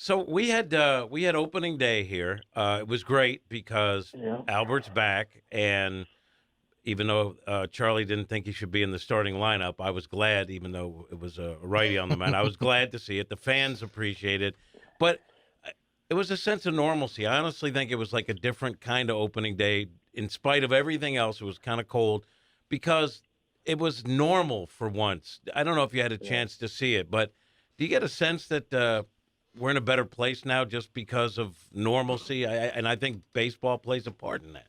So we had opening day here. It was great because Yeah. Albert's back, and even though Charlie didn't think he should be in the starting lineup, I was glad. Even though it was a righty on the mound, I was glad to see it. The fans appreciate it, but it was a sense of normalcy. I honestly think it was like a different kind of opening day. In spite of everything else, it was kind of cold because it was normal for once. I don't know if you had a Yeah. chance to see it, but do you get a sense that we're in a better place now just because of normalcy? And I think baseball plays a part in that.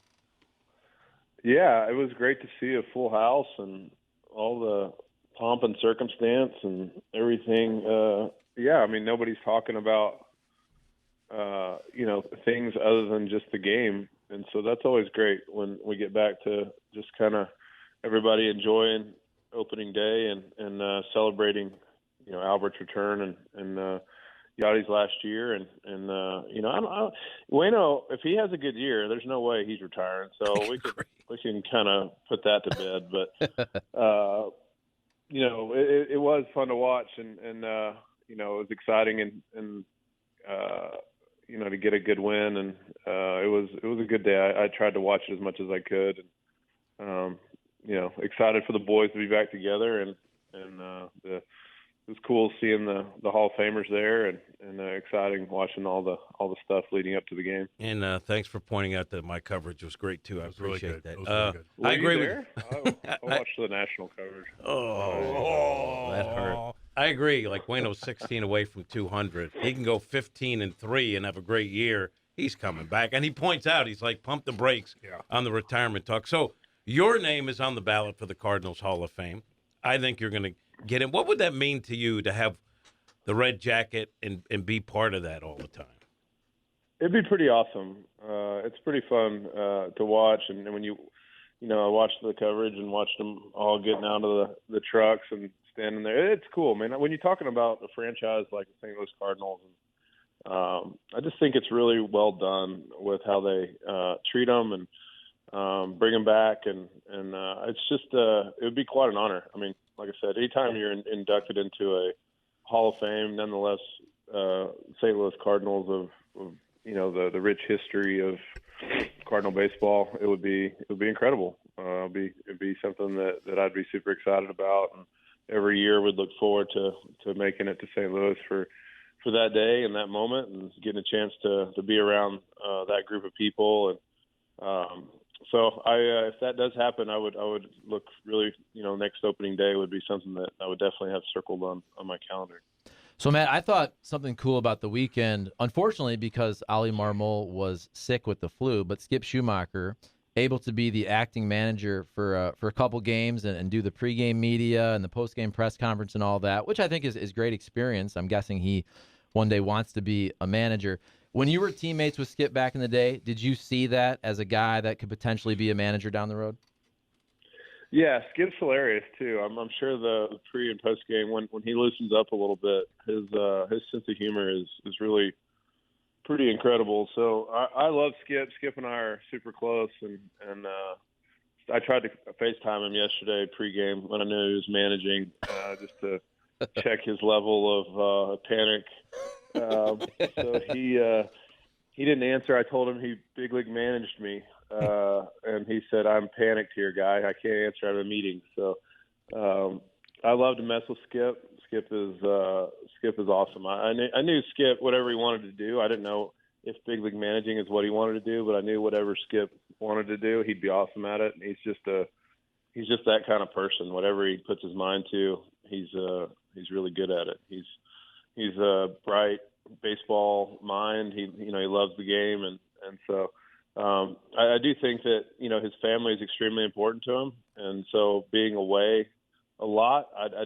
Yeah, it was great to see a full house and all the pomp and circumstance and everything. Yeah, I mean, nobody's talking about, things other than just the game. And so that's always great when we get back to just kind of everybody enjoying opening day and celebrating, Albert's return and Yachty's last year. Bueno, if he has a good year, there's no way he's retiring. So we can kind of put that to bed. But, it was fun to watch and it was exciting and to get a good win. And it was a good day. I tried to watch it as much as I could. And, excited for the boys to be back together. And it was cool seeing the Hall of Famers there and exciting watching all the stuff leading up to the game. And thanks for pointing out that my coverage was great too. I appreciate that. It was really good. I agree you with there? I watched the national coverage. Oh, that hurt. I agree. Like Wayno's 16 away from 200. He can go 15-3 and have a great year. He's coming back, and he points out he's like pump the brakes on the retirement talk. So your name is on the ballot for the Cardinals Hall of Fame. I think you're going to get in. What would that mean to you to have the red jacket and be part of that all the time? It'd be pretty awesome. It's pretty fun to watch, and when I watched the coverage and watched them all getting out of the trucks and standing there. It's cool, man. When you're talking about a franchise like the St. Louis Cardinals, I just think it's really well done with how they treat them and bring them back, and it's just it would be quite an honor. I mean, like I said, anytime you're inducted into a Hall of Fame, nonetheless, St. Louis Cardinals of the rich history of Cardinal baseball, it would be incredible. It'd be something that I'd be super excited about, and every year would look forward to making it to St. Louis for that day and that moment, and getting a chance to be around that group of people. And so if that does happen, I would look really, next opening day would be something that I would definitely have circled on my calendar. So, Matt, I thought something cool about the weekend, unfortunately, because Ali Marmol was sick with the flu, but Skip Schumaker able to be the acting manager for a couple games and do the pregame media and the postgame press conference and all that, which I think is great experience. I'm guessing he one day wants to be a manager. When you were teammates with Skip back in the day, did you see that as a guy that could potentially be a manager down the road? Yeah, Skip's hilarious too. I'm sure the pre and post game when he loosens up a little bit, his sense of humor is really pretty incredible. So I love Skip. Skip and I are super close, and I tried to FaceTime him yesterday pregame when I knew he was managing, just to check his level of panic. So he didn't answer. I told him he big league managed me. And he said, "I'm panicked here, guy. I can't answer. I have a meeting." So I love to mess with Skip. Skip is awesome. I knew Skip, whatever he wanted to do. I didn't know if big league managing is what he wanted to do, but I knew whatever Skip wanted to do, he'd be awesome at it. And he's just that kind of person. Whatever he puts his mind to, he's really good at it. He's a bright baseball mind. He loves the game, and so. I do think that, his family is extremely important to him. And so being away a lot, I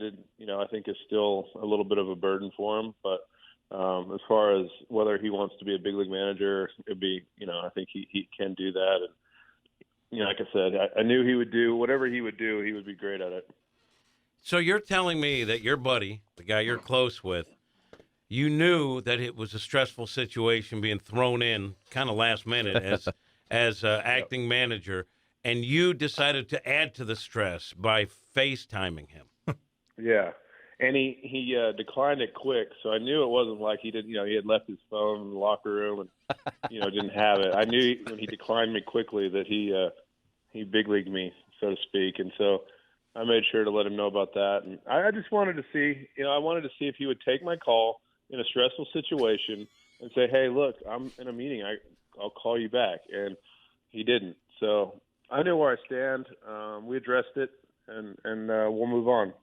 think is still a little bit of a burden for him. But as far as whether he wants to be a big league manager, it'd be, I think he can do that. And, like I said, I knew he would do whatever he would do. He would be great at it. So you're telling me that your buddy, the guy you're close with, you knew that it was a stressful situation being thrown in kind of last minute as acting manager, and you decided to add to the stress by FaceTiming him. Yeah. and he declined it quick. So I knew it wasn't like he didn't, he had left his phone in the locker room and didn't have it. I knew when he declined me quickly that he big leagued me, so to speak, and so I made sure to let him know about that. And I just wanted to see, if he would take my call in a stressful situation and say, "Hey, look, I'm in a meeting. I'll call you back," and he didn't. So I knew where I stand. We addressed it, and we'll move on.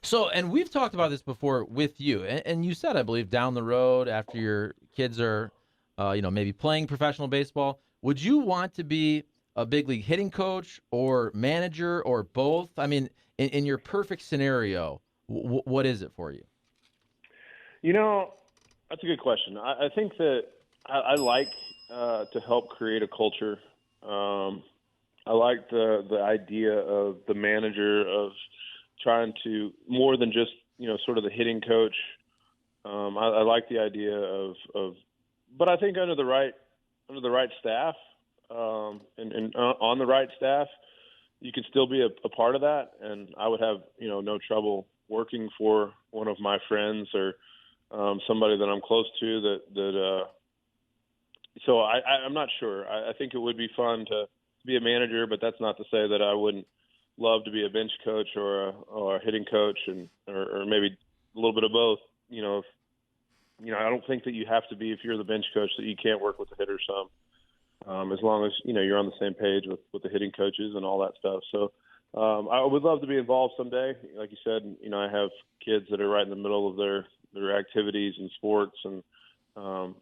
So, and we've talked about this before with you, and you said, I believe, down the road after your kids are, maybe playing professional baseball, would you want to be a big league hitting coach or manager or both? I mean, in your perfect scenario, what is it for you? That's a good question. I think that I like to help create a culture. I like the idea of the manager of trying to more than just sort of the hitting coach. I like the idea of, but I think under the right staff and on the right staff, you can still be a part of that. And I would have no trouble working for one of my friends or somebody that I'm close to that. So I'm not sure. I think it would be fun to be a manager, but that's not to say that I wouldn't love to be a bench coach or a hitting coach or maybe a little bit of both. I don't think that you have to be, if you're the bench coach, that you can't work with the hitter some, as long as, you're on the same page with the hitting coaches and all that stuff. So I would love to be involved someday. Like you said, I have kids that are right in the middle of their activities and sports and, I'm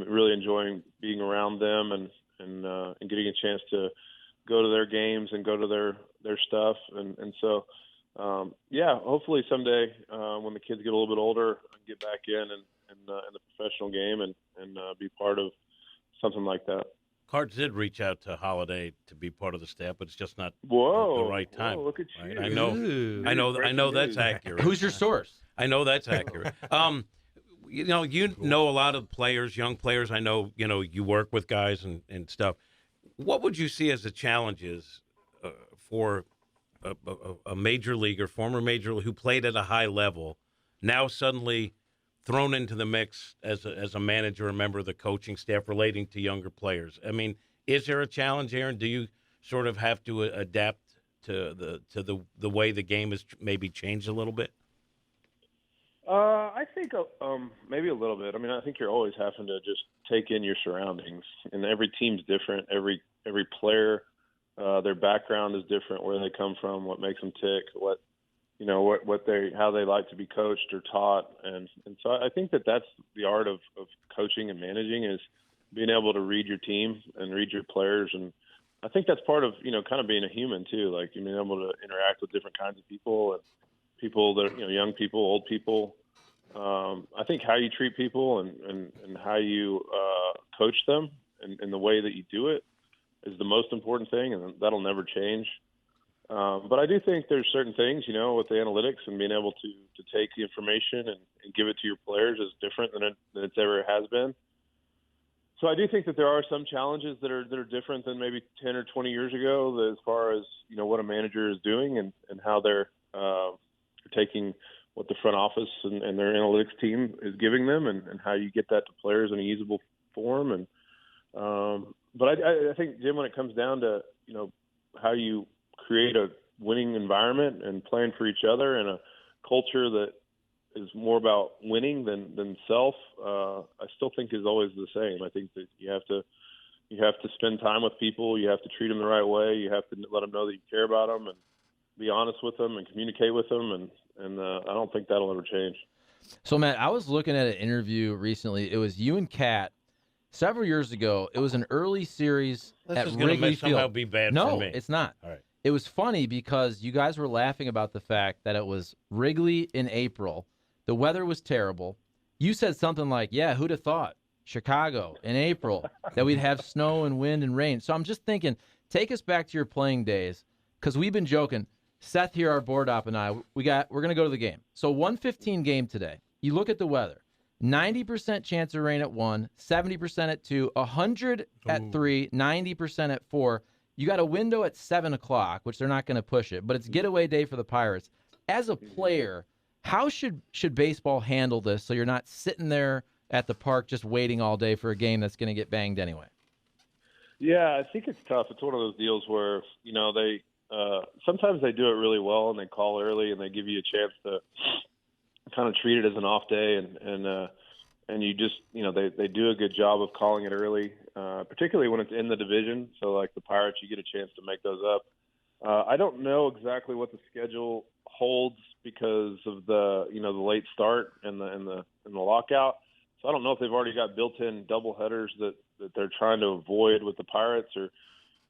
really enjoying being around them and getting a chance to go to their games and go to their stuff. And so, hopefully someday when the kids get a little bit older, I can get back in the professional game and be part of something like that. Cards did reach out to Holliday to be part of the staff, but it's just not the right time. Whoa, look at you. Right? I know that's accurate. Who's your source? I know that's accurate. You know a lot of players, young players. I know, you work with guys and stuff. What would you see as the challenges for a major leaguer, former major league, who played at a high level, now suddenly thrown into the mix as a manager, a member of the coaching staff, relating to younger players? I mean, is there a challenge, Aaron? Do you sort of have to adapt to the way the game has maybe changed a little bit? I think maybe a little bit. I mean, I think you're always having to just take in your surroundings, and every team's different. Every player, their background is different, where they come from, what makes them tick, how they like to be coached or taught, and so I think that's the art of coaching and managing, is being able to read your team and read your players, and I think that's part of kind of being a human too, like being able to interact with different kinds of people and people that young people, old people. I think how you treat people and how you coach them and the way that you do it is the most important thing, and that'll never change. But I do think there's certain things, with the analytics and being able to take the information and give it to your players is different than it's ever has been. So I do think that there are some challenges that are different than maybe 10 or 20 years ago, as far as what a manager is doing and how they're taking what the front office and their analytics team is giving them, and how you get that to players in a usable form. And but I think, Jim, when it comes down to how you create a winning environment and playing for each other and a culture that is more about winning than self, I still think is always the same. I think that you have to spend time with people. You have to treat them the right way. You have to let them know that you care about them and be honest with them and communicate with them. And I don't think that'll ever change. So, Matt, I was looking at an interview recently. It was you and Kat several years ago. It was an early series at Wrigley Field. Somehow be bad for me. No, it's not. All right. It was funny because you guys were laughing about the fact that it was Wrigley in April. The weather was terrible. You said something like, yeah, who'd have thought Chicago in April that we'd have snow and wind and rain. So I'm just thinking, take us back to your playing days, because we've been joking. Seth here, our board op, and I, we're going to go to the game. So 1:15 game today. You look at the weather. 90% chance of rain at 1, 70% at 2, 100 at 3, 90% at 4. You got a window at 7 o'clock, which they're not going to push it, but it's getaway day for the Pirates. As a player, How should baseball handle this so you're not sitting there at the park just waiting all day for a game that's going to get banged anyway? Yeah, I think it's tough. It's one of those deals where, they sometimes they do it really well and they call early and they give you a chance to kind of treat it as an off day and you just, they do a good job of calling it early, particularly when it's in the division. So like the Pirates, you get a chance to make those up. I don't know exactly what the schedule holds because of the late start and the lockout. So I don't know if they've already got built-in double headers that they're trying to avoid with the Pirates, or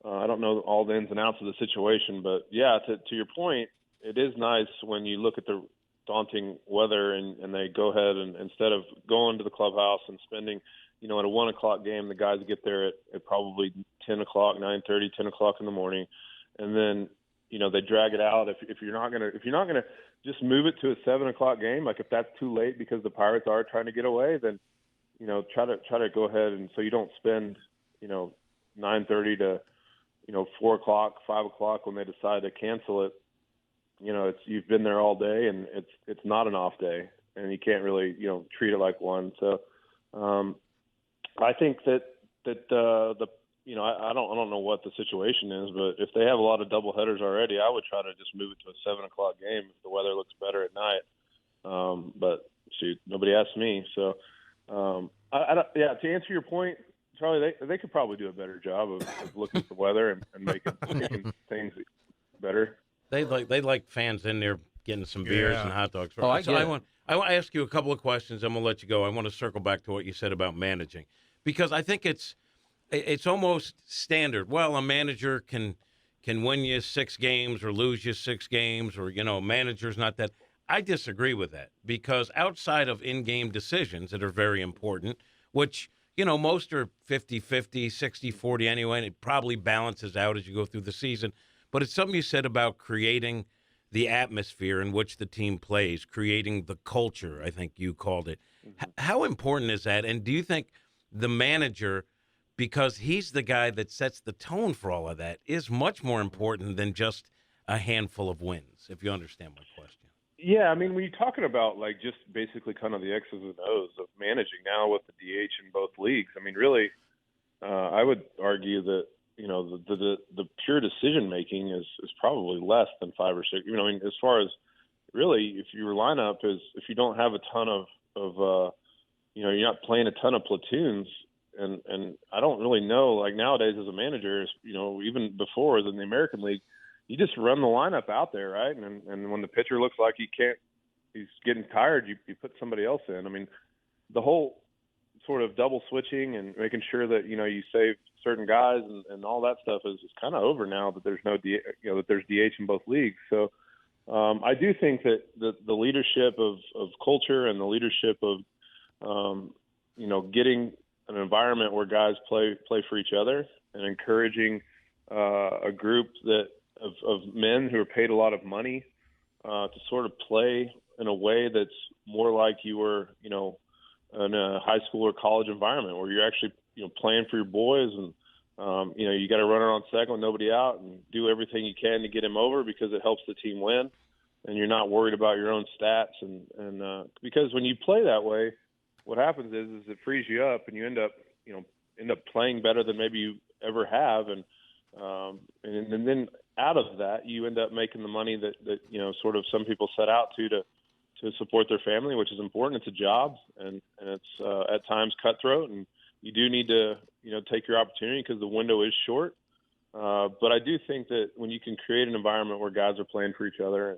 I don't know all the ins and outs of the situation. But yeah, to your point, it is nice when you look at the daunting weather and they go ahead and instead of going to the clubhouse and spending, at a 1:00 game, the guys get there at probably 10 o'clock, 9:30, 10 o'clock in the morning. And then, they drag it out. If you're not gonna just move it to a 7 o'clock game, like if that's too late because the Pirates are trying to get away, then, try to go ahead and so you don't spend, 9:30 to, 4 o'clock, 5 o'clock when they decide to cancel it. You've been there all day and it's not an off day and you can't really, treat it like one. So, I think that I don't know what the situation is, but if they have a lot of double headers already, I would try to just move it to a 7 o'clock game if the weather looks better at night. But shoot, nobody asked me. So, to answer your point, Charlie, they could probably do a better job of looking at the weather and making things better. They like fans in there getting some beers and hot dogs. Oh, I want to ask you a couple of questions. I'm gonna let you go. I want to circle back to what you said about managing, because I think it's almost standard. Well, a manager can win you 6 games or lose you 6 games, or a manager's not that. I disagree with that, because outside of in-game decisions that are very important, which most are 50-50, 60-40 anyway, and it probably balances out as you go through the season. But it's something you said about creating the atmosphere in which the team plays, creating the culture, I think you called it. Mm-hmm. How important is that? And do you think the manager, because he's the guy that sets the tone for all of that, is much more important than just a handful of wins, if you understand my question? Yeah, I mean, when you're talking about like just basically kind of the X's and O's of managing now with the DH in both leagues, I mean, really, I would argue that the pure decision making is probably less than 5 or 6. As far as really, if your lineup is if you don't have a ton of you're not playing a ton of platoons, and I don't really know, like nowadays as a manager, even before in the American League, you just run the lineup out there, right? And when the pitcher looks like he's getting tired, you put somebody else in. I mean, the whole sort of double switching and making sure that you save certain guys and all that stuff is kind of over now that there's that there's DH in both leagues. So I do think that the leadership of culture and the leadership of getting an environment where guys play for each other and encouraging a group of men who are paid a lot of money to sort of play in a way that's more like you were, in a high school or college environment where you're actually, playing for your boys and, you got to run it on second with nobody out and do everything you can to get him over because it helps the team win. And you're not worried about your own stats. And because when you play that way, what happens is it frees you up and you end up playing better than maybe you ever have. And then out of that, you end up making the money that sort of some people set out to support their family, which is important. It's a job, and it's at times cutthroat, and you do need to take your opportunity because the window is short. But I do think that when you can create an environment where guys are playing for each other,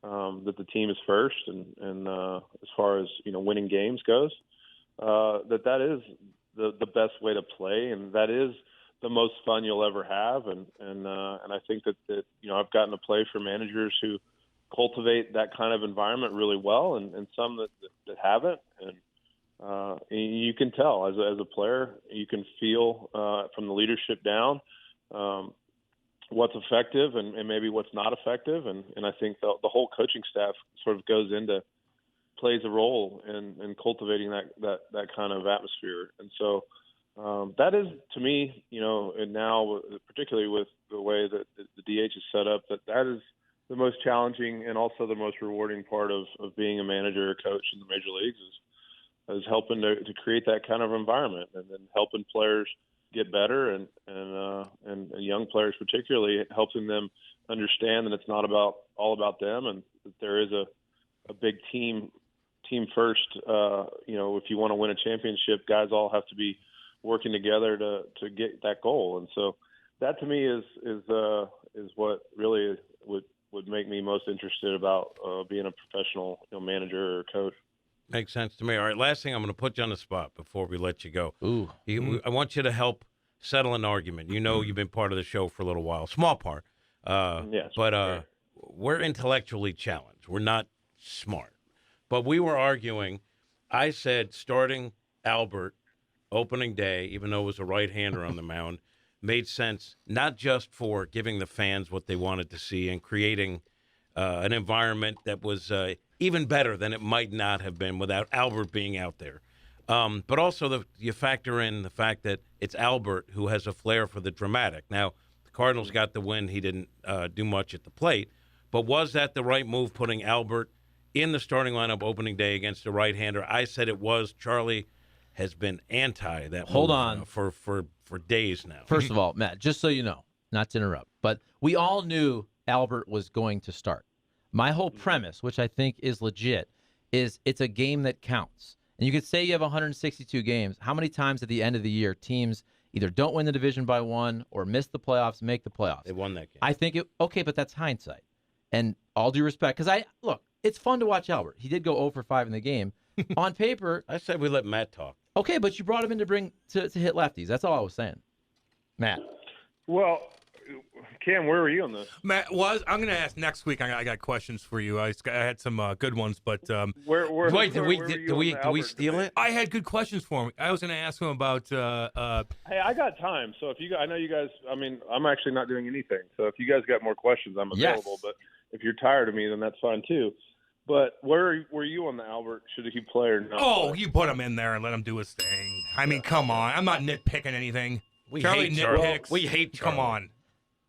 that the team is first, and as far as winning games goes, that is the best way to play, and that is the most fun you'll ever have. And I think that I've gotten to play for managers who cultivate that kind of environment really well, and some that haven't. And you can tell as a player, you can feel from the leadership down what's effective and maybe what's not effective. And I think the whole coaching staff sort of plays a role in cultivating that kind of atmosphere. And so that is, to me, and now particularly with the way that the DH is set up, that is the most challenging and also the most rewarding part of being a manager or coach in the major leagues is helping to create that kind of environment, and then helping players get better, and young players particularly, helping them understand that it's not all about them, and that there is a big team first. If you want to win a championship, guys all have to be working together to get that goal. And so that to me is what really would make me most interested about being a professional manager or coach. Makes sense to me. All right, last thing, I'm going to put you on the spot before we let you go. Ooh. I want you to help settle an argument. You've been part of the show for a little while, small part. Yes, but sure. We're intellectually challenged. We're not smart. But we were arguing. I said starting Albert opening day, even though it was a right-hander on the mound, made sense, not just for giving the fans what they wanted to see and creating an environment that was even better than it might not have been without Albert being out there. But also you factor in the fact that it's Albert who has a flair for the dramatic. Now, the Cardinals got the win. He didn't do much at the plate. But was that the right move, putting Albert in the starting lineup opening day against a right-hander? I said it was. Charlie has been anti that Hold move on. For days now. First of all, Matt, just so you know, not to interrupt, but we all knew Albert was going to start. My whole premise, which I think is legit, is it's a game that counts. And you could say you have 162 games. How many times at the end of the year teams either don't win the division by one or miss the playoffs, make the playoffs? They won that game. I think okay, but that's hindsight. And all due respect, because it's fun to watch Albert. He did go 0 for 5 in the game. On paper, I said we let Matt talk. Okay, but you brought him in to hit lefties. That's all I was saying. Matt. Well, Cam, where were you on this? Matt, I'm going to ask next week. I got questions for you. I had some good ones, but Wait, did we steal it? I had good questions for him. I was going to ask him about. Hey, I got time. So if I know you guys. I mean, I'm actually not doing anything. So if you guys got more questions, I'm available. Yes. But if you're tired of me, then that's fine too. But where were you on the Albert? Should he play or not? Oh, you put him in there and let him do his thing. I mean, come on. I'm not nitpicking anything. Charlie nitpicks. We hate Charlie. Come on.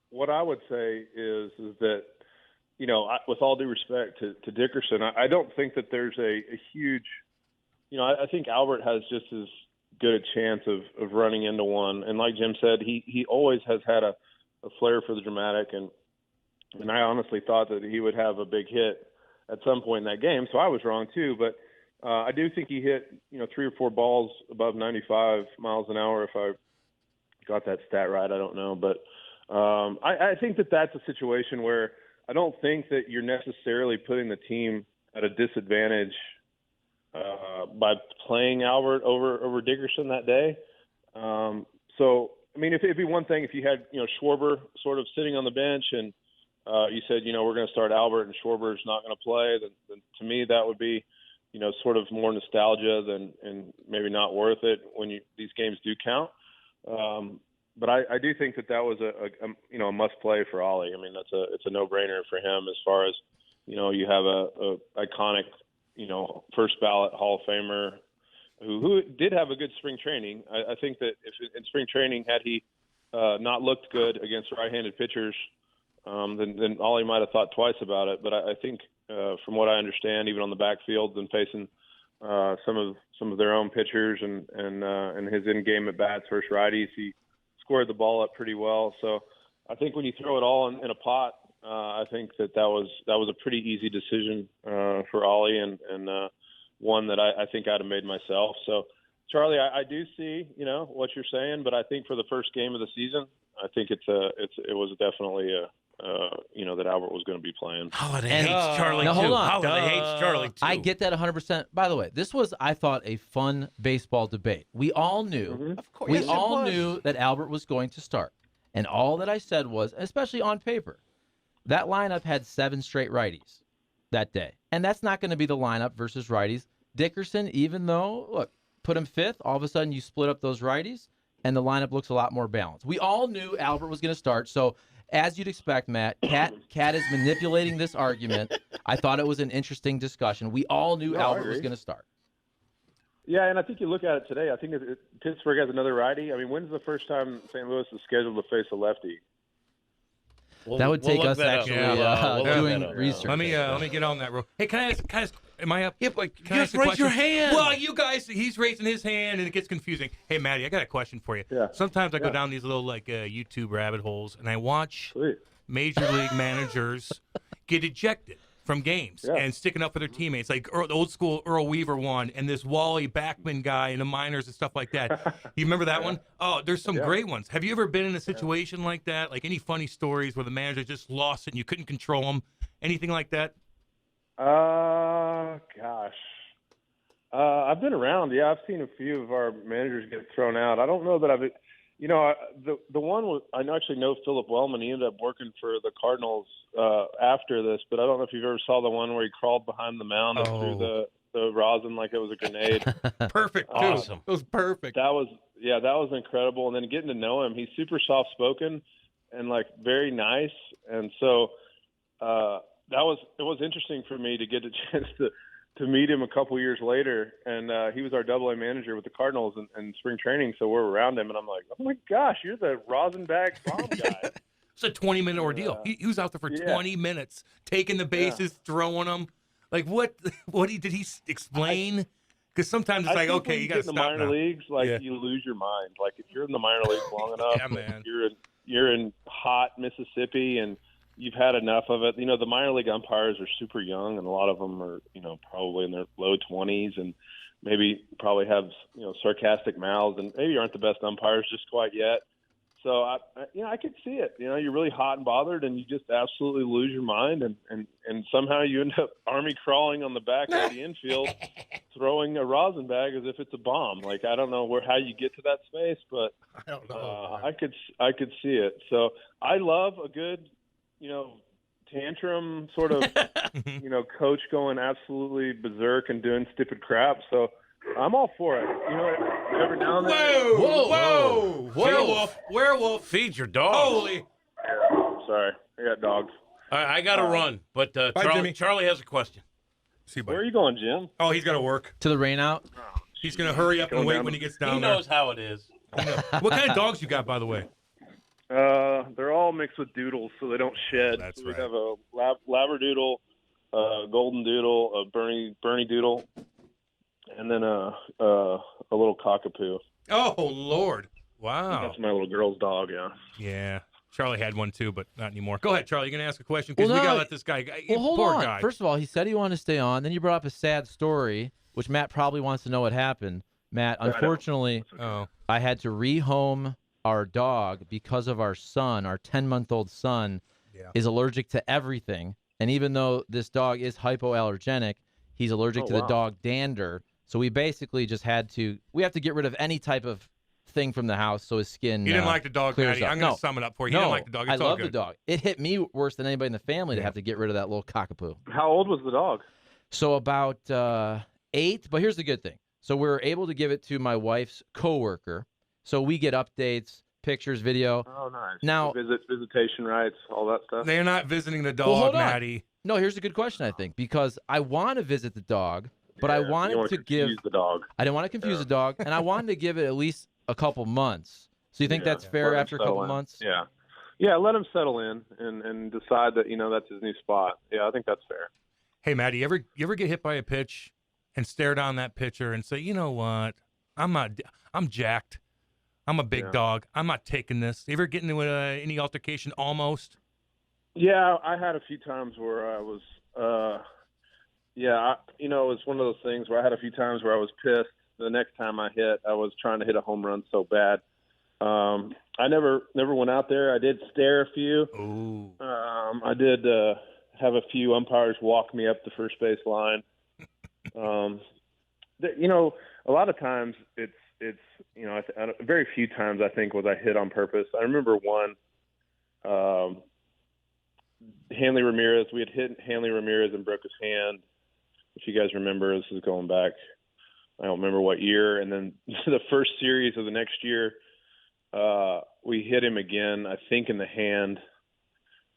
What I would say is that, with all due respect to Dickerson, I don't think that there's a huge, I think Albert has just as good a chance of running into one. And like Jim said, he always has had a flair for the dramatic, and I honestly thought that he would have a big hit at some point in that game. So I was wrong too, but I do think he hit, 3 or 4 balls above 95 miles an hour. If I got that stat right, I don't know, but I think that that's a situation where I don't think that you're necessarily putting the team at a disadvantage by playing Albert over Dickerson that day. So, I mean, it'd be one thing if you had, Schwarber sort of sitting on the bench and you said, we're going to start Albert and Schwarber's not going to play, then to me that would be, sort of more nostalgia and maybe not worth it when these games do count. But I do think that was a must play for Ollie. I mean, it's a no-brainer for him as far as, you have a iconic, first ballot Hall of Famer who did have a good spring training. I think that if in spring training, had he not looked good against right-handed pitchers, then Ollie might have thought twice about it. But I think from what I understand, even on the backfield and facing some of their own pitchers and his in-game at bats versus righties, he squared the ball up pretty well. So I think when you throw it all in a pot, I think that was a pretty easy decision for Ollie and one that I think I'd have made myself. So Charlie, I do see what you're saying, but I think for the first game of the season, I think it was definitely that Albert was going to be playing. Holliday hates Charlie now, too. hold on. Holliday hates Charlie too. I get that 100%. By the way, this was, I thought, a fun baseball debate. We all knew, Of course, we all knew that Albert was going to start, and all that I said was, especially on paper, that lineup had 7 straight righties that day, and that's not going to be the lineup versus righties. Dickerson, even though, look, put him 5th, all of a sudden you split up those righties, and the lineup looks a lot more balanced. We all knew Albert was going to start, so as you'd expect, Matt, Cat is manipulating this argument. I thought it was an interesting discussion. We all knew Albert was going to start. Yeah, and I think you look at it today, I think Pittsburgh has another righty. I mean, when's the first time St. Louis is scheduled to face a lefty? That would take look us that up. actually We'll look doing that up. research. Let me get on that. Hey, can I ask? Am I up? Yeah, but Can I just ask a raise question? your hand. Well, you guys, he's raising his hand, and it gets confusing. Hey, Maddie, I got a question for you. Yeah. Sometimes I go Yeah. down these little YouTube rabbit holes, and I watch Sweet. major league managers get ejected from games Yeah. and sticking up for their teammates, like the old school Earl Weaver one, and this Wally Backman guy in the minors and stuff like that. You remember that one? Oh, there's some great ones. Have you ever been in a situation like that? Like any funny stories where the manager just lost it and you couldn't control them? Anything like that? Gosh. I've been around. Yeah, I've seen a few of our managers get thrown out. I don't know that I've, the one was, I actually know Philip Wellman. He ended up working for the Cardinals after this, but I don't know if you've ever saw the one where he crawled behind the mound and threw the rosin like it was a grenade. Perfect. Too. Awesome. It was perfect. That was incredible. And then getting to know him, he's super soft spoken and like very nice. And so it was interesting for me to get a chance to meet him a couple years later. And he was our AA manager with the Cardinals in spring training. So we're around him and I'm like, oh my gosh, you're the rosin bag bomb guy. It's a 20-minute ordeal. He was out there for 20 minutes, taking the bases, throwing them. Like what did he explain? Because sometimes it's like, okay, you got to stop stop in the minor now. leagues, you lose your mind. Like if you're in the minor leagues long enough, Yeah, man. you're in hot Mississippi and you've had enough of it. The minor league umpires are super young, and a lot of them are, probably in their low 20s, and maybe probably have, sarcastic mouths, and maybe aren't the best umpires just quite yet. So I could see it. You're really hot and bothered, and you just absolutely lose your mind, and somehow you end up army crawling on the back of the infield, throwing a rosin bag as if it's a bomb. Like I don't know how you get to that space, but I don't know. I could see it. So I love a good, tantrum sort of, coach going absolutely berserk and doing stupid crap. So I'm all for it. Every now and then. Whoa! Werewolf! Feed your dog. Holy! Sorry, I got dogs. All right, I got to run, but Jimmy. Charlie has a question. See, Where are you going, Jim? Oh, he's got to work. To the rain out. He's going to hurry up and wait when he gets down He knows how it is. there. What kind of dogs you got, by the way? They're all mixed with doodles, so they don't shed. That's So right. We have a Labradoodle, a Golden Doodle, a Bernie Doodle, and then a little cockapoo. Oh, Lord. Wow. That's my little girl's dog. Yeah. Yeah. Charlie had one too, but not anymore. Go ahead, Charlie. You're going to ask a question? Because Well, we got no, to let this guy. Well, hold poor on. guy. First of all, he said he wanted to stay on. Then you brought up a sad story, which Matt probably wants to know what happened. Matt, unfortunately, I had to rehome our dog because of our son. Our 10-month-old son is allergic to everything. And even though this dog is hypoallergenic, he's allergic to the dog dander. So we basically just have to get rid of any type of thing from the house so his skin You didn't like the dog, clears Maddie. up. I'm going No. to sum it up for you. You No, didn't like the dog. It's I all love good. the dog. It hit me worse than anybody in the family to have to get rid of that little cockapoo. How old was the dog? So about 8, but here's the good thing. So we're able to give it to my wife's coworker. So we get updates, pictures, video. Oh, nice. Now- visitation rights, all that stuff. They're not visiting the dog, Well, hold on. Maddie. No, here's a good question, I think, because I want to visit the dog, but I You wanted wanna to give confuse the dog. I didn't want to confuse the dog, and I wanted to give it at least a couple months. So you think that's fair Let him after a couple settle in. months? Yeah, let him settle in and decide that that's his new spot. Yeah, I think that's fair. Hey, Maddie, you ever get hit by a pitch and stare down that pitcher and say, you know what? I'm jacked. I'm a big dog. I'm not taking this. You ever get into any altercation almost? Yeah, I had a few times where I was, it was one of those things where I had a few times where I was pissed. The next time I hit, I was trying to hit a home run so bad. I never went out there. I did stare a few. Ooh. I did have a few umpires walk me up the first base line. A lot of times it's very few times I think was I hit on purpose. I remember one, Hanley Ramirez. We had hit Hanley Ramirez and broke his hand. If you guys remember, this is going back, I don't remember what year. And then the first series of the next year, we hit him again, I think in the hand.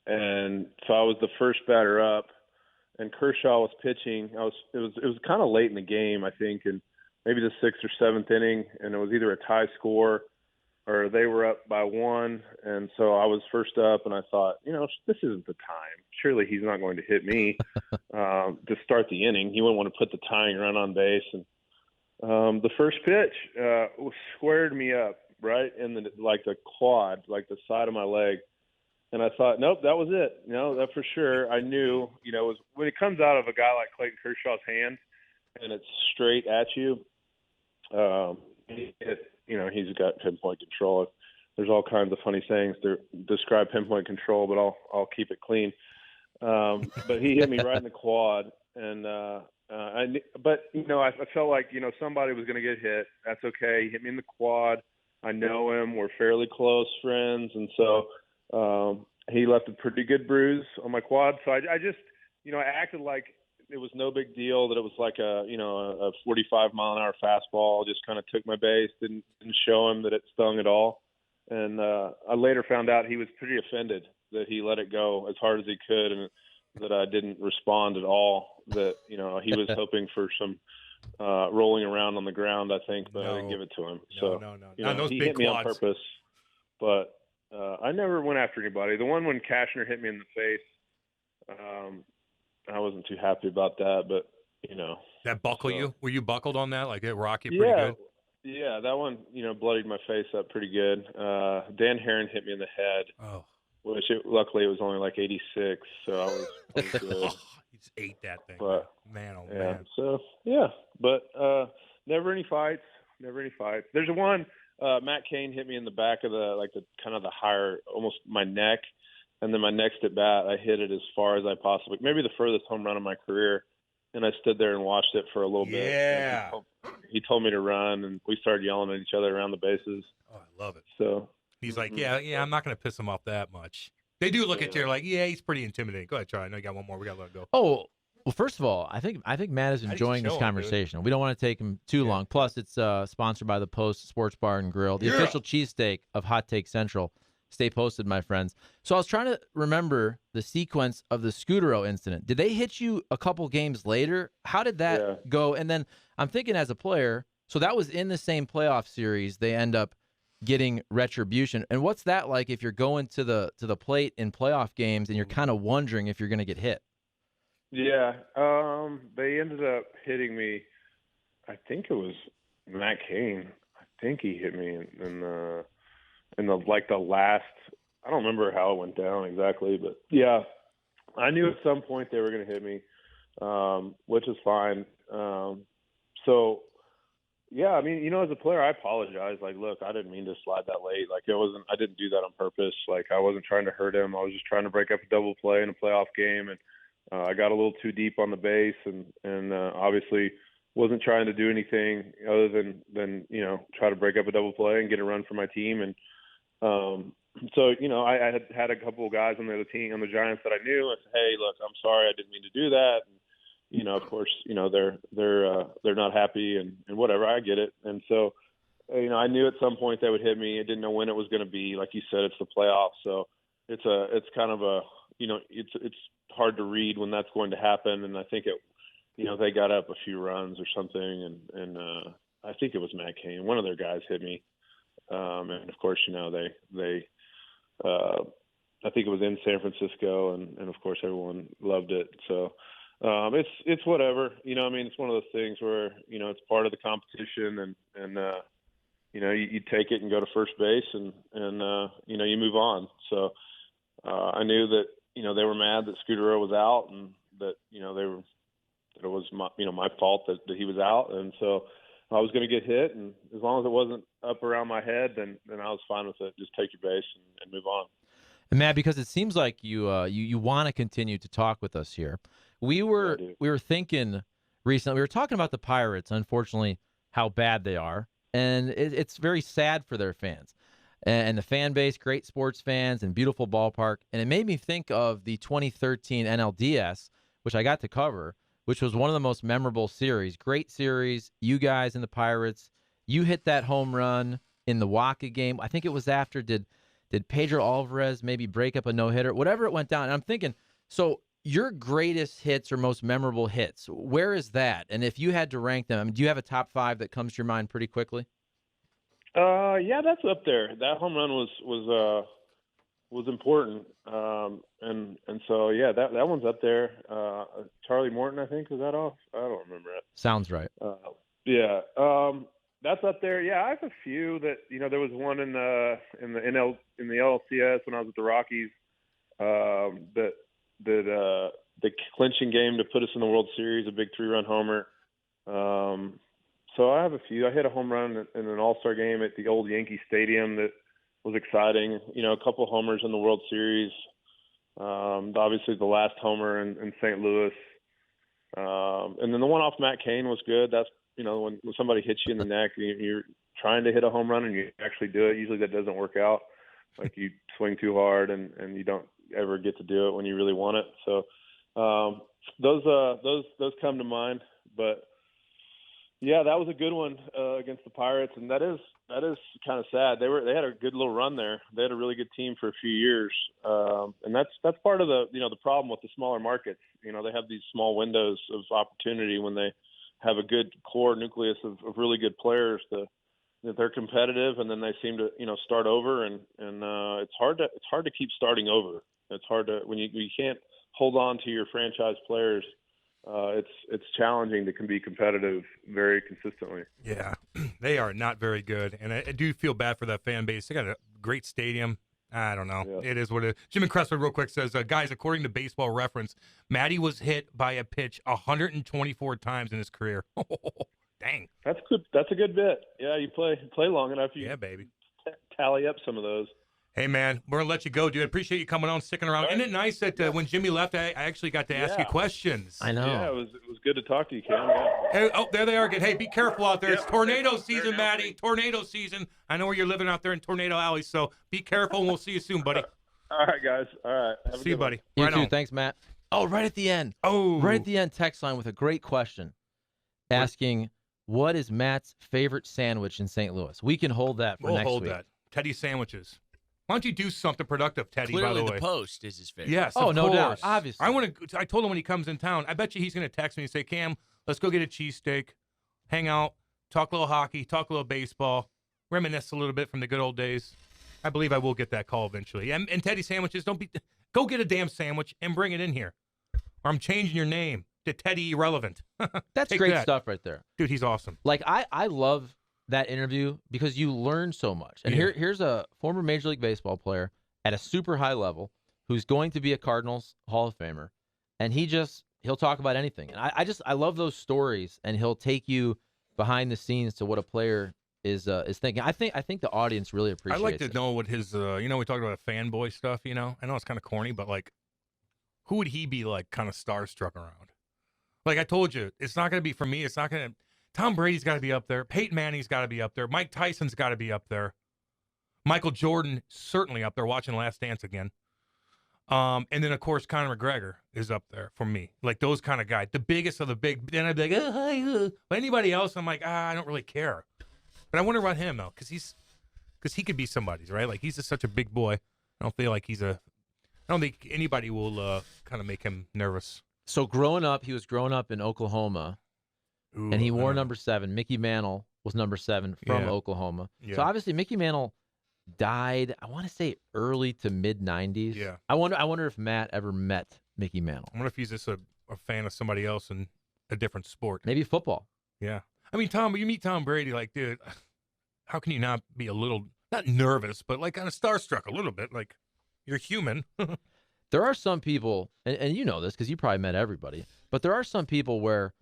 And so I was the first batter up, and Kershaw was pitching. It was kind of late in the game, I think, and maybe the 6th or 7th inning, and it was either a tie score or they were up by 1, and so I was first up, and I thought, this isn't the time. Surely he's not going to hit me to start the inning. He wouldn't want to put the tying run on base. And the first pitch squared me up right in the quad, like the side of my leg. And I thought, nope, that was it. That for sure. I knew, when it comes out of a guy like Clayton Kershaw's hand and it's straight at you, he's got pinpoint control. There's all kinds of funny sayings to describe pinpoint control, but I'll keep it clean. But he hit me right in the quad, and I felt like somebody was going to get hit. That's okay. He hit me in the quad. I know him. We're fairly close friends, and so he left a pretty good bruise on my quad. So I just I acted like it was no big deal, that it was like a 45-mile-an-hour fastball. Just kind of took my base, didn't show him that it stung at all. And I later found out he was pretty offended that he let it go as hard as he could, and that I didn't respond at all. That he was hoping for some rolling around on the ground, I think, but I didn't give it to him. No. He hit me on purpose, but I never went after anybody. The one when Cashner hit me in the face, I wasn't too happy about that, but that buckle you? Were you buckled on that? Like it rocked you pretty good? Yeah, that one, bloodied my face up pretty good. Dan Herron hit me in the head. Oh. Which luckily it was only like 86, so I was good. You just ate that thing. But, man, oh yeah, man. So yeah, but never any fights. There's one. Matt Cain hit me in the back of the kind of the higher, almost my neck, and then my next at bat, I hit it as far as I possibly, maybe the furthest home run of my career, and I stood there and watched it for a little bit. Yeah. He told me to run, and we started yelling at each other around the bases. Oh, I love it. So. He's like, yeah, I'm not going to piss him off that much. They do look at you like, yeah, he's pretty intimidating. Go ahead, Charlie. I know you got one more. We got to let it go. Oh, well, first of all, I think Matt is enjoying this conversation. We don't want to take him too long. Plus, it's sponsored by the Post Sports Bar and Grill, the official cheesesteak of Hot Take Central. Stay posted, my friends. So I was trying to remember the sequence of the Scutero incident. Did they hit you a couple games later? How did that go? And then I'm thinking as a player, so that was in the same playoff series. They end up getting retribution. And what's that like if you're going to the plate in playoff games and you're kind of wondering if you're going to get hit? Yeah, they ended up hitting me. I think it was Matt Cain. I think he hit me in the last. I don't remember how it went down exactly, but yeah, I knew at some point they were going to hit me, which is fine. So. Yeah, I mean, as a player, I apologize. Like, look, I didn't mean to slide that late. Like, I didn't do that on purpose. Like, I wasn't trying to hurt him. I was just trying to break up a double play in a playoff game, and I got a little too deep on the base, and obviously wasn't trying to do anything other than try to break up a double play and get a run for my team. And so I had a couple of guys on the team, on the Giants, that I knew. I said, hey, look, I'm sorry, I didn't mean to do that. And, of course, they're not happy and whatever. I get it. And so, I knew at some point they would hit me. I didn't know when it was going to be. Like you said, it's the playoffs, so it's kind of a it's hard to read when that's going to happen. And I think they got up a few runs or something, and I think it was Matt Cain. One of their guys hit me, and of course, they I think it was in San Francisco, and of course everyone loved it. So. It's whatever, it's one of those things where, it's part of the competition and you take it and go to first base and you move on. So, I knew that, they were mad that Scutero was out and that, it was my fault that he was out. And so I was going to get hit, and as long as it wasn't up around my head, then I was fine with it. Just take your base and move on. And Matt, because it seems like you want to continue to talk with us here. We were thinking recently, we were talking about the Pirates, unfortunately, how bad they are. And it's very sad for their fans. And the fan base, great sports fans and beautiful ballpark. And it made me think of the 2013 NLDS, which I got to cover, which was one of the most memorable series. Great series. You guys and the Pirates, you hit that home run in the Waka game. I think it was after, did Pedro Alvarez maybe break up a no-hitter? Whatever it went down. And I'm thinking, so your greatest hits or most memorable hits, where is that? And if you had to rank them, do you have a top 5 that comes to your mind pretty quickly? Yeah, that's up there. That home run was important, and so yeah, that one's up there. Charlie Morton, I think, was that off? I don't remember it. Sounds right. Yeah, that's up there. Yeah, I have a few that there was one in the LCS when I was with the Rockies, the clinching game to put us in the World Series, a big 3-run homer. So I have a few. I hit a home run in an All-Star game at the old Yankee Stadium that was exciting. A couple homers in the World Series. Obviously the last homer in St. Louis. And then the one off Matt Cain was good. That's, when somebody hits you in the neck, you're trying to hit a home run and you actually do it. Usually that doesn't work out. Like you swing too hard and you don't ever get to do it when you really want it. So those come to mind. But yeah, that was a good one against the Pirates, and that is kind of sad. They had a good little run there. They had a really good team for a few years, and that's part of the the problem with the smaller markets. They have these small windows of opportunity when they have a good core nucleus of really good players that they're competitive, and then they seem to start over, and it's hard to keep starting over. It's hard to when you can't hold on to your franchise players. It's challenging to be competitive very consistently. Yeah, they are not very good, and I do feel bad for that fan base. They got a great stadium. I don't know. Yeah. It is what it is. Jim Cressler, real quick, says, guys, according to Baseball Reference, Matty was hit by a pitch 124 times in his career. Dang. That's good. That's a good bit. Yeah, you play long enough. Yeah, baby. Tally up some of those. Hey, man, we're going to let you go, dude. I appreciate you coming on, sticking around. Right. Isn't it nice that when Jimmy left, I actually got to ask you questions? I know. Yeah, it was good to talk to you, Cam. Yeah. Hey, there they are again. Hey, be careful out there. It's tornado season, Matty. Tornado season. I know where you're living out there in Tornado Alley, so be careful, and we'll see you soon, buddy. All right, guys. All right. Have see you, buddy. You right too. On. Thanks, Matt. Oh, right at the end. Oh. Right at the end, text line with a great question asking, what is Matt's favorite sandwich in St. Louis? We can hold that for next week. We'll hold that. Teddy sandwiches. Why don't you do something productive, Teddy, Clearly by the way? the Post is his favorite. Yes, oh, of no course. doubt, obviously. I told him when he comes in town, I bet you he's going to text me and say, Cam, let's go get a cheesesteak, hang out, talk a little hockey, talk a little baseball, reminisce a little bit from the good old days. I believe I will get that call eventually. And Teddy sandwiches, go get a damn sandwich and bring it in here. Or I'm changing your name to Teddy Irrelevant. That's great stuff right there. Dude, he's awesome. Like, I love that interview because you learn so much. And here's a former Major League Baseball player at a super high level who's going to be a Cardinals Hall of Famer, and he'll talk about anything. And I love those stories, and he'll take you behind the scenes to what a player is thinking. I think the audience really appreciates it. I'd like to know what his we talked about fanboy stuff, I know it's kind of corny, but like who would he be like kind of starstruck around? Like I told you, it's not going to be for me. It's not going to Tom Brady's got to be up there. Peyton Manning's got to be up there. Mike Tyson's got to be up there. Michael Jordan certainly up there watching Last Dance again. And then, of course, Conor McGregor is up there for me. Like those kind of guys. The biggest of the big. Then I'd be like, hi. But anybody else, I'm like, I don't really care. But I wonder about him, though, because he could be somebody's, right? Like he's just such a big boy. I don't feel like I don't think anybody will kind of make him nervous. So he was growing up in Oklahoma, and he wore number 7. Mickey Mantle was number 7 from Oklahoma. Yeah. So obviously Mickey Mantle died, I want to say early to mid 90s. Yeah. I wonder if Matt ever met Mickey Mantle. I wonder if he's just a fan of somebody else in a different sport. Maybe football. Yeah. I mean, you meet Tom Brady, like, dude, how can you not be a little, not nervous, but like kind of starstruck a little bit? Like, you're human. There are some people, and you know this because you probably met everybody, but there are some people where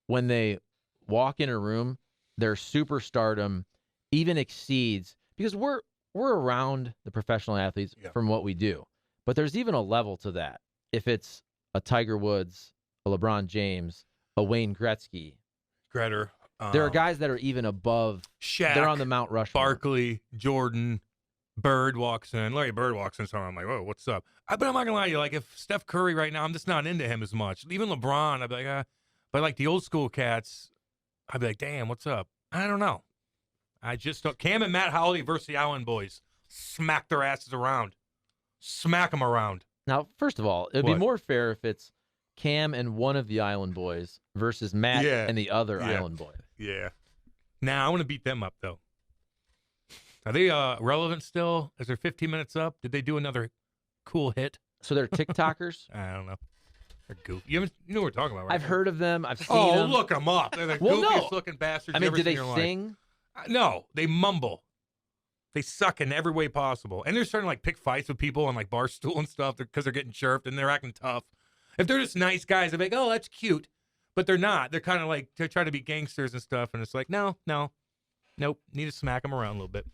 when they walk in a room, their superstardom even exceeds, because we're around the professional athletes from what we do, but there's even a level to that. If it's a Tiger Woods, a LeBron James, a Wayne Gretzky, Gretter, there are guys that are even above. Shaq, they're on the Mount Rushmore. Barkley, Jordan, Bird walks in. Larry Bird walks in, so I'm like, whoa, what's up? But I'm not gonna lie to you. Like, if Steph Curry right now, I'm just not into him as much. Even LeBron, I'd be like, but like the old school cats, I'd be like, damn, what's up? I don't know. I just don't. Cam and Matt Holliday versus the Island Boys. Smack their asses around. Smack them around. Now, first of all, it'd be more fair if it's Cam and one of the Island Boys versus Matt and the other Island Boy. Yeah. Nah, I want to beat them up, though. Are they relevant still? Is there 15 minutes up? Did they do another cool hit? So they're TikTokers. I don't know. They're goofy. You know what we're talking about, right? I've heard of them. I've seen Oh, them. look them up. They're the Well, no. goofiest looking bastards I mean, you've ever do seen they in your life. sing? No, they mumble. They suck in every way possible. And they're starting to like pick fights with people on like bar stool and stuff because they're getting chirped and they're acting tough. If they're just nice guys, they're like, oh, that's cute. But they're not. They're kind of like, they try to be gangsters and stuff. And it's like, no, nope. Need to smack them around a little bit.